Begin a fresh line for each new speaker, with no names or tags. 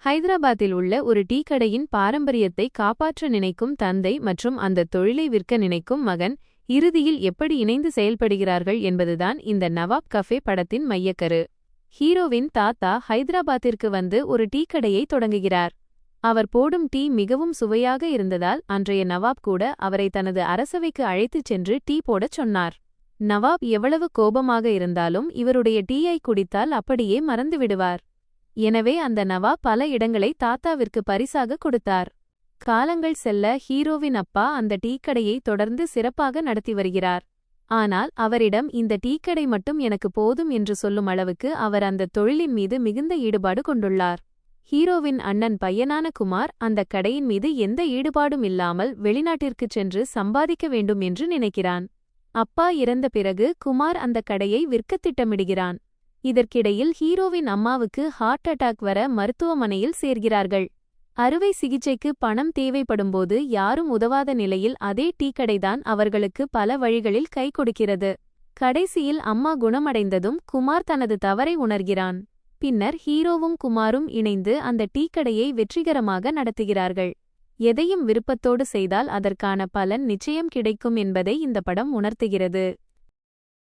ஹைதராபாத்தில் உள்ள ஒரு டீ கடையின் பாரம்பரியத்தை காப்பாற்ற நினைக்கும் தந்தை மற்றும் அந்த தொழிலை விற்க நினைக்கும் மகன் இறுதியில் எப்படி இணைந்து செயல்படுகிறார்கள் என்பதுதான் இந்த நவாப் கஃபே படத்தின் மையக்கரு. ஹீரோவின் தாத்தா ஹைதராபாத்திற்கு வந்து ஒரு டீ கடையை தொடங்குகிறார். அவர் போடும் டீ மிகவும் சுவையாக இருந்ததால் அன்றைய நவாப் கூட அவரை தனது அரசவைக்கு அழைத்துச் சென்று டீ போடச் சொன்னார். நவாப் எவ்வளவு கோபமாக இருந்தாலும் இவருடைய டீயை குடித்தால் அப்படியே மறந்துவிடுவார். எனவே அந்த நவாப் பல இடங்களை தாத்தாவிற்கு பரிசாக கொடுத்தார். காலங்கள் செல்ல ஹீரோவின் அப்பா அந்த டீக்கடையை தொடர்ந்து சிறப்பாக நடத்தி வருகிறார். ஆனால் அவரிடம் இந்த டீக்கடை மட்டும் எனக்கு போதும் என்று சொல்லும் அளவுக்கு அவர் அந்த தொழிலின் மீது மிகுந்த ஈடுபாடு கொண்டுள்ளார். ஹீரோவின் அண்ணன் பையனான குமார் அந்த கடையின் மீது எந்த ஈடுபாடும் இல்லாமல் வெளிநாட்டிற்குச் சென்று சம்பாதிக்க வேண்டும் என்று நினைக்கிறான். அப்பா இறந்த பிறகு குமார் அந்த கடையை விற்கத் திட்டமிடுகிறான். இதற்கிடையில் ஹீரோவின் அம்மாவுக்கு ஹார்ட் அட்டாக் வர மருத்துவமனையில் சேர்கிறார்கள். அறுவை சிகிச்சைக்கு பணம் தேவைப்படும்போது யாரும் உதவாத நிலையில் அதே டீக்கடைதான் அவர்களுக்கு பல வழிகளில் கை கொடுக்கிறது. கடைசியில் அம்மா குணமடைந்ததும் குமார் தனது தவறை உணர்கிறான். பின்னர் ஹீரோவும் குமாரும் இணைந்து அந்த டீக்கடையை வெற்றிகரமாக நடத்துகிறார்கள். எதையும் விருப்பத்தோடு செய்தால் அதற்கான பலன் நிச்சயம் கிடைக்கும் என்பதை இந்த படம் உணர்த்துகிறது.